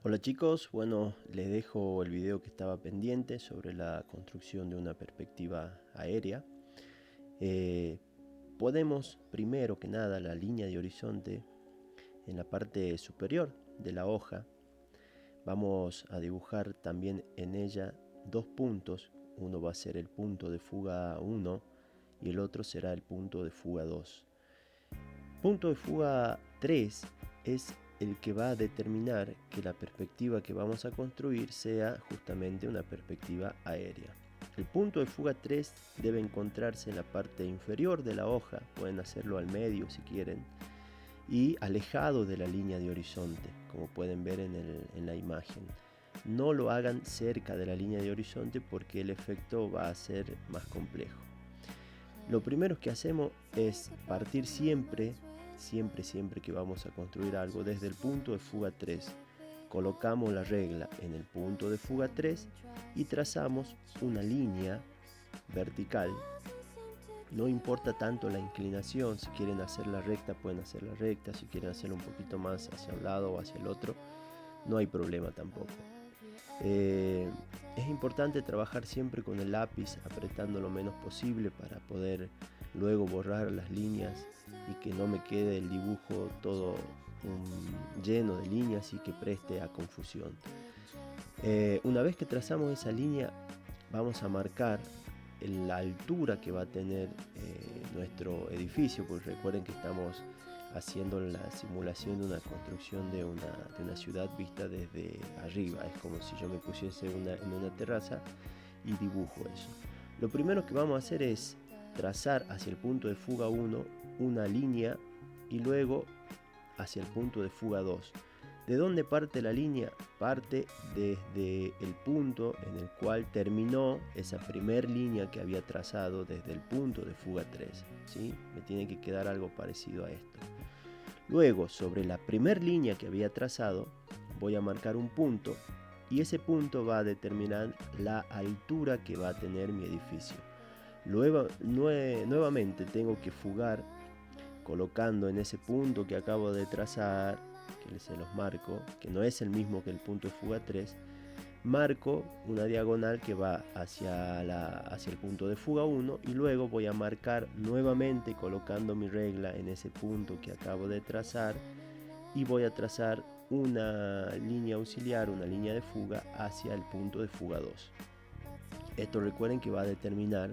Hola chicos, bueno, les dejo el video que estaba pendiente sobre la construcción de una perspectiva aérea. Eh, Podemos, primero que nada, la línea de horizonte en la parte superior de la hoja. Vamos a dibujar también en ella dos puntos. Uno va a ser el punto de fuga 1 y el otro será el punto de fuga 2. Punto de fuga 3 es el que va a determinar que la perspectiva que vamos a construir sea justamente una perspectiva aérea. El punto de fuga 3 debe encontrarse en la parte inferior de la hoja, pueden hacerlo al medio si quieren, y alejado de la línea de horizonte, como pueden ver en la imagen. No lo hagan cerca de la línea de horizonte porque el efecto va a ser más complejo. Lo primero que hacemos es partir siempre que vamos a construir algo desde el punto de fuga 3. Colocamos la regla en el punto de fuga 3 y trazamos una línea vertical. No importa tanto la inclinación, si quieren hacerla recta pueden hacerla recta, si quieren hacerla un poquito más hacia un lado o hacia el otro, no hay problema tampoco. Es importante trabajar siempre con el lápiz apretando lo menos posible para poder luego borrar las líneas y que no me quede el dibujo todo lleno de líneas y que preste a confusión. Una vez que trazamos esa línea, vamos a marcar la altura que va a tener nuestro edificio, porque recuerden que estamos haciendo la simulación de una construcción de una ciudad vista desde arriba. Es como si yo me pusiese en una terraza y dibujo eso. Lo primero que vamos a hacer es trazar hacia el punto de fuga 1 una línea y luego hacia el punto de fuga 2. ¿De dónde parte la línea? Parte desde el punto en el cual terminó esa primer línea que había trazado desde el punto de fuga 3. ¿Sí? Me tiene que quedar algo parecido a esto. Luego, sobre la primer línea que había trazado, voy a marcar un punto y ese punto va a determinar la altura que va a tener mi edificio. Nuevamente tengo que fugar colocando en ese punto que acabo de trazar, que se los marco, que no es el mismo que el punto de fuga 3, marco una diagonal que va hacia el punto de fuga 1 y luego voy a marcar nuevamente colocando mi regla en ese punto que acabo de trazar y voy a trazar una línea auxiliar, una línea de fuga hacia el punto de fuga 2. Esto recuerden que va a determinar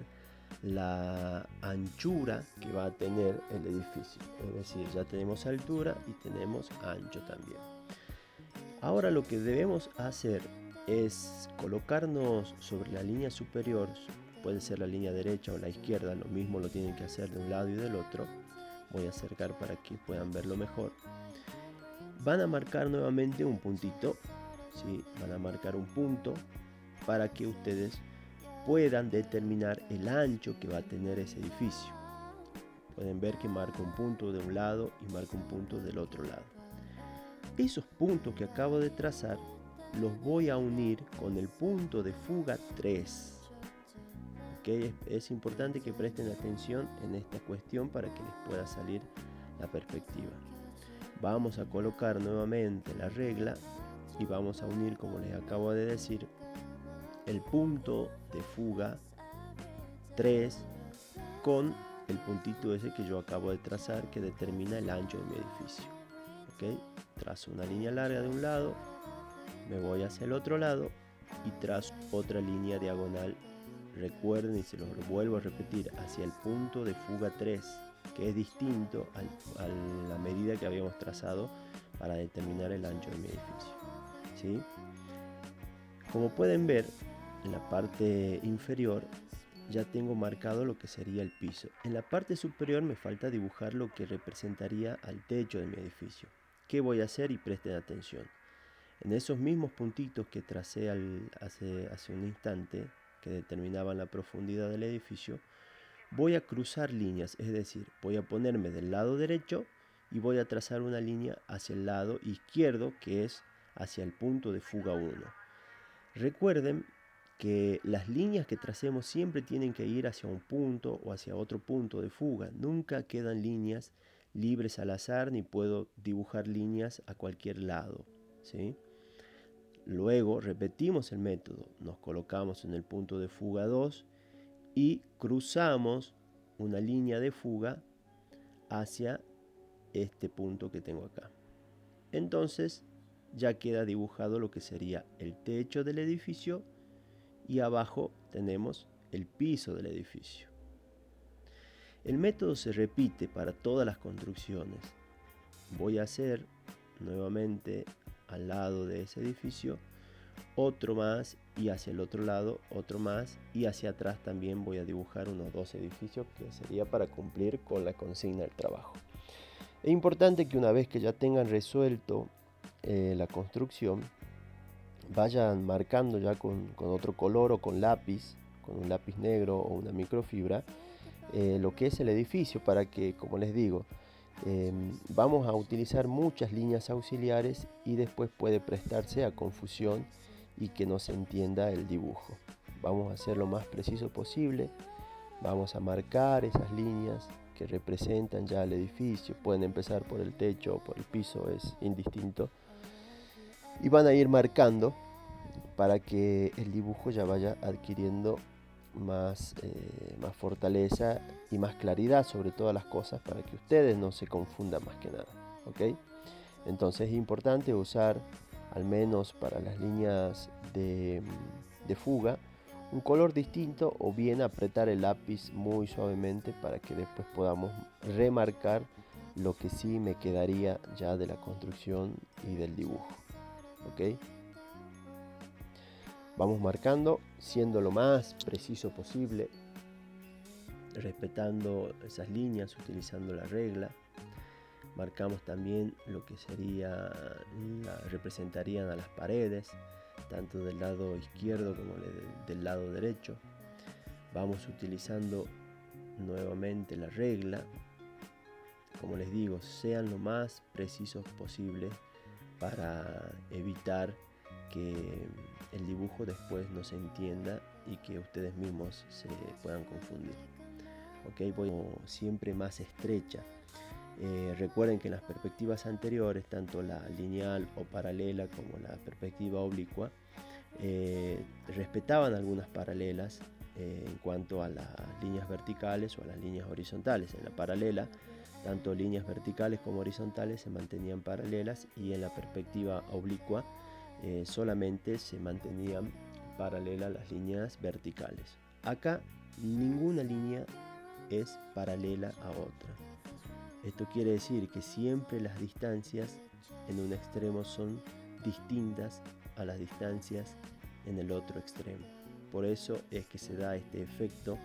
la anchura que va a tener el edificio. Es decir, ya tenemos altura y tenemos ancho también. Ahora lo que debemos hacer es colocarnos sobre la línea superior, puede ser la línea derecha o la izquierda, lo mismo lo tienen que hacer de un lado y del otro. Voy a acercar para que puedan verlo mejor. Van a marcar nuevamente un puntito, ¿sí? Van a marcar un punto para que ustedes puedan determinar el ancho que va a tener ese edificio. Pueden ver que marco un punto de un lado y marco un punto del otro lado. Esos puntos que acabo de trazar los voy a unir con el punto de fuga 3. ¿Okay? Es importante que presten atención en esta cuestión para que les pueda salir la perspectiva. Vamos a colocar nuevamente la regla y vamos a unir, como les acabo de decir, el punto de fuga 3 con el puntito ese que yo acabo de trazar que determina el ancho de mi edificio. ¿Okay? Trazo una línea larga de un lado, me voy hacia el otro lado y trazo otra línea diagonal. Recuerden, y se los vuelvo a repetir, hacia el punto de fuga 3, que es distinto a la medida que habíamos trazado para determinar el ancho de mi edificio. ¿Sí? Como pueden ver, en la parte inferior ya tengo marcado lo que sería el piso. En la parte superior me falta dibujar lo que representaría al techo de mi edificio. ¿Qué voy a hacer? Y presten atención. En esos mismos puntitos que tracé hace un instante, que determinaban la profundidad del edificio, voy a cruzar líneas, es decir, voy a ponerme del lado derecho y voy a trazar una línea hacia el lado izquierdo, que es hacia el punto de fuga 1. Recuerden que las líneas que tracemos siempre tienen que ir hacia un punto o hacia otro punto de fuga. Nunca quedan líneas libres al azar ni puedo dibujar líneas a cualquier lado, ¿sí? Luego repetimos el método, nos colocamos en el punto de fuga 2 y cruzamos una línea de fuga hacia este punto que tengo acá. Entonces ya queda dibujado lo que sería el techo del edificio y abajo tenemos el piso del edificio. El método se repite para todas las construcciones. Voy a hacer nuevamente al lado de ese edificio otro más, y hacia el otro lado otro más, y hacia atrás también voy a dibujar unos 2 edificios, que sería para cumplir con la consigna del trabajo. Es importante que una vez que ya tengan resuelto la construcción, vayan marcando ya con otro color o con lápiz, con un lápiz negro o una microfibra, lo que es el edificio, para que, como les digo, vamos a utilizar muchas líneas auxiliares y después puede prestarse a confusión y que no se entienda el dibujo. Vamos a hacer lo más preciso posible, vamos a marcar esas líneas que representan ya el edificio. Pueden empezar por el techo o por el piso, es indistinto, y van a ir marcando para que el dibujo ya vaya adquiriendo más fortaleza y más claridad sobre todas las cosas, para que ustedes no se confundan más que nada, ¿ok? Entonces es importante usar, al menos para las líneas de fuga, un color distinto, o bien apretar el lápiz muy suavemente para que después podamos remarcar lo que sí me quedaría ya de la construcción y del dibujo, ¿ok? Vamos marcando, siendo lo más preciso posible, respetando esas líneas, utilizando la regla. Marcamos también lo que sería, representarían a las paredes, tanto del lado izquierdo como del lado derecho. Vamos utilizando nuevamente la regla. Como les digo, sean lo más precisos posible para evitar que el dibujo después no se entienda y que ustedes mismos se puedan confundir. Ok, voy siempre más estrecha. Recuerden que en las perspectivas anteriores, tanto la lineal o paralela como la perspectiva oblicua, respetaban algunas paralelas en cuanto a las líneas verticales o a las líneas horizontales. En la paralela, tanto líneas verticales como horizontales se mantenían paralelas, y en la perspectiva oblicua solamente se mantenían paralelas las líneas verticales. Acá ninguna línea es paralela a otra. Esto quiere decir que siempre las distancias en un extremo son distintas a las distancias en el otro extremo. Por eso es que se da este efecto,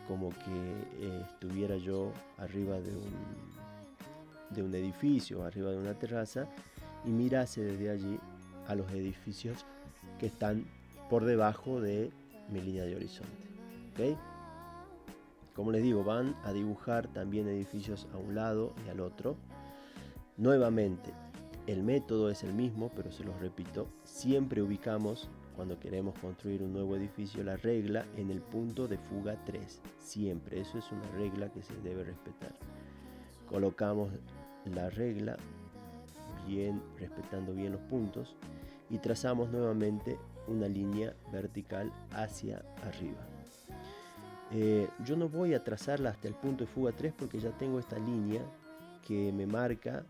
como que estuviera yo arriba de un edificio, arriba de una terraza, y mirase desde allí a los edificios que están por debajo de mi línea de horizonte. ¿Okay? Como les digo, van a dibujar también edificios a un lado y al otro. Nuevamente, el método es el mismo, pero se los repito, siempre ubicamos, cuando queremos construir un nuevo edificio, la regla en el punto de fuga 3. Siempre, eso es una regla que se debe respetar. Colocamos la regla bien, respetando bien los puntos, y trazamos nuevamente una línea vertical hacia arriba. Yo no voy a trazarla hasta el punto de fuga 3 porque ya tengo esta línea que me marca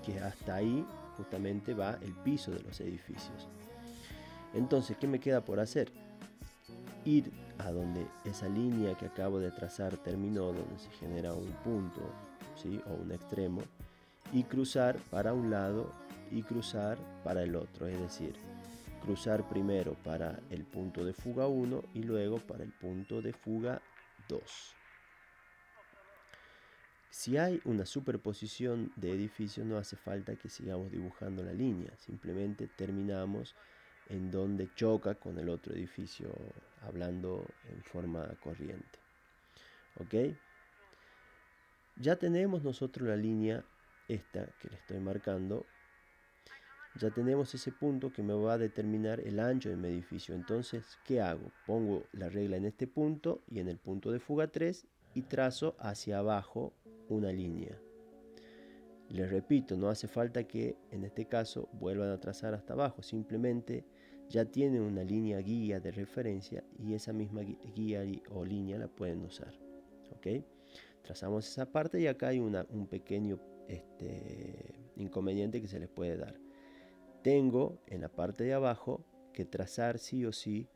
que hasta ahí justamente va el piso de los edificios. Entonces, ¿qué me queda por hacer? Ir a donde esa línea que acabo de trazar terminó, donde se genera un punto, ¿sí? O un extremo, y cruzar para un lado y cruzar para el otro, es decir, cruzar primero para el punto de fuga 1 y luego para el punto de fuga 2. Si hay una superposición de edificios, no hace falta que sigamos dibujando la línea, simplemente terminamos en donde choca con el otro edificio, hablando en forma corriente. ¿Ok? Ya tenemos nosotros la línea esta que le estoy marcando. Ya tenemos ese punto que me va a determinar el ancho de mi edificio. Entonces, ¿qué hago? Pongo la regla en este punto y en el punto de fuga 3 y trazo hacia abajo una línea. Les repito, no hace falta que en este caso vuelvan a trazar hasta abajo, simplemente ya tienen una línea guía de referencia y esa misma guía o línea la pueden usar. ¿Ok? Trazamos esa parte y acá hay un pequeño inconveniente que se les puede dar. Tengo en la parte de abajo que trazar sí o sí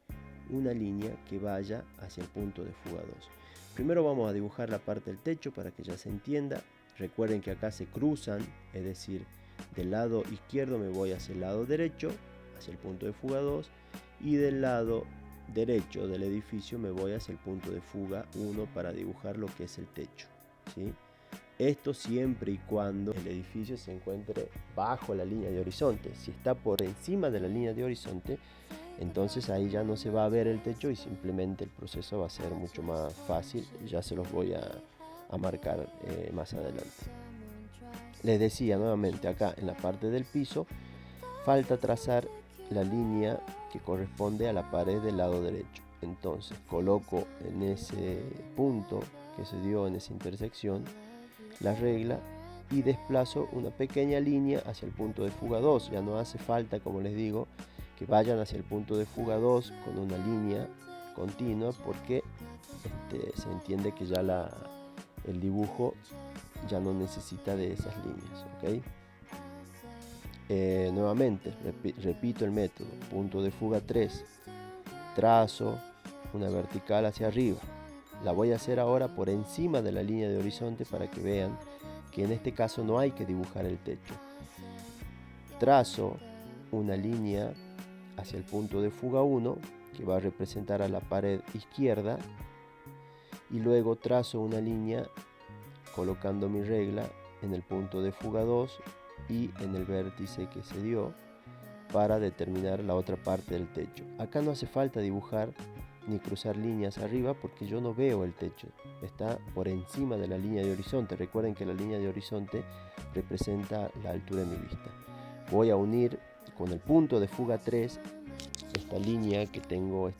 una línea que vaya hacia el punto de fuga 2. Primero vamos a dibujar la parte del techo para que ya se entienda. Recuerden que acá se cruzan, es decir, del lado izquierdo me voy hacia el lado derecho, hacia el punto de fuga 2, y del lado derecho del edificio me voy hacia el punto de fuga 1 para dibujar lo que es el techo, ¿sí? Esto siempre y cuando el edificio se encuentre bajo la línea de horizonte. Si está por encima de la línea de horizonte, entonces ahí ya no se va a ver el techo y simplemente el proceso va a ser mucho más fácil. Ya se los voy a marcar más adelante. Les decía nuevamente, acá en la parte del piso falta trazar la línea que corresponde a la pared del lado derecho. Entonces coloco en ese punto que se dio en esa intersección la regla y desplazo una pequeña línea hacia el punto de fuga 2. Ya no hace falta, como les digo, que vayan hacia el punto de fuga 2 con una línea continua, porque se entiende que ya el dibujo ya no necesita de esas líneas. ¿Okay? Nuevamente, repito el método. Punto de fuga 3, trazo una vertical hacia arriba. La voy a hacer ahora por encima de la línea de horizonte para que vean que en este caso no hay que dibujar el techo. Trazo una línea hacia el punto de fuga 1 que va a representar a la pared izquierda y luego trazo una línea colocando mi regla en el punto de fuga 2 y en el vértice que se dio para determinar la otra parte del techo. Acá no hace falta dibujar ni cruzar líneas arriba porque yo no veo el techo, está por encima de la línea de horizonte. Recuerden que la línea de horizonte representa la altura de mi vista. Voy a unir con el punto de fuga 3 esta línea que tengo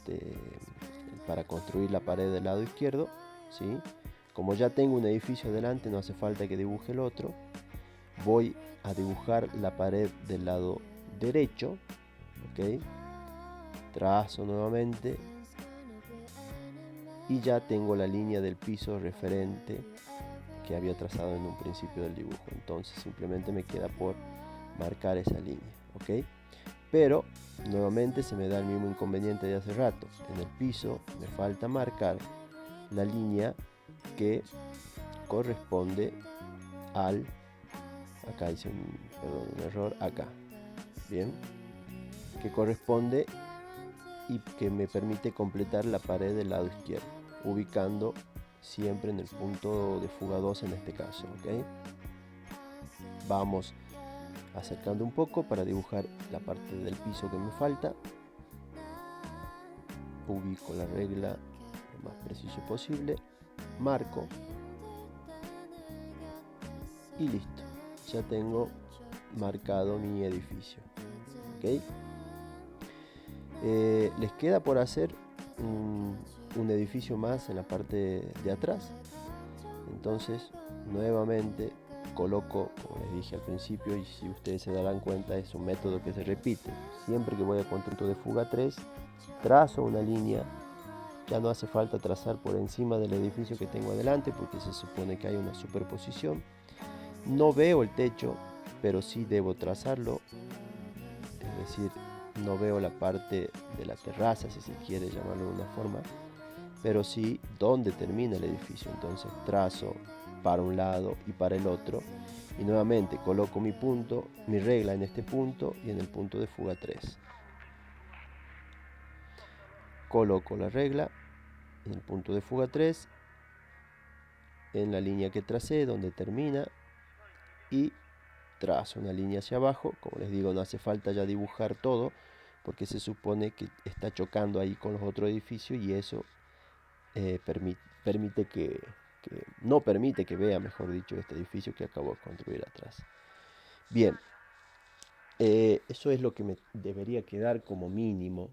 para construir la pared del lado izquierdo, ¿sí? Como ya tengo un edificio delante, no hace falta que dibuje el otro. Voy a dibujar la pared del lado derecho, ¿ok? Trazo nuevamente y ya tengo la línea del piso referente que había trazado en un principio del dibujo. Entonces simplemente me queda por marcar esa línea, ¿ok? Pero nuevamente se me da el mismo inconveniente de hace rato. En el piso me falta marcar la línea que corresponde al, acá hice un error, acá, bien, que corresponde y que me permite completar la pared del lado izquierdo, ubicando siempre en el punto de fuga 2 en este caso, ¿ok? Vamos acercando un poco para dibujar la parte del piso que me falta. Ubico la regla lo más preciso posible, marco y listo, ya tengo marcado mi edificio, ¿ok? Les queda por hacer un edificio más en la parte de atrás. Entonces nuevamente coloco, como les dije al principio, y si ustedes se darán cuenta es un método que se repite. Siempre que voy a punto de fuga 3, trazo una línea. Ya no hace falta trazar por encima del edificio que tengo adelante porque se supone que hay una superposición. No veo el techo, pero sí debo trazarlo, es decir, no veo la parte de la terraza, si se quiere llamarlo de una forma, pero sí dónde termina el edificio. Entonces trazo para un lado y para el otro y nuevamente coloco mi punto, mi regla en este punto y en el punto de fuga 3. Coloco la regla en el punto de fuga 3, en la línea que tracé donde termina y trazo una línea hacia abajo. Como les digo, no hace falta ya dibujar todo porque se supone que está chocando ahí con los otros edificios y eso permite que no permite que vea, mejor dicho, este edificio que acabo de construir atrás. Bien, eso es lo que me debería quedar como mínimo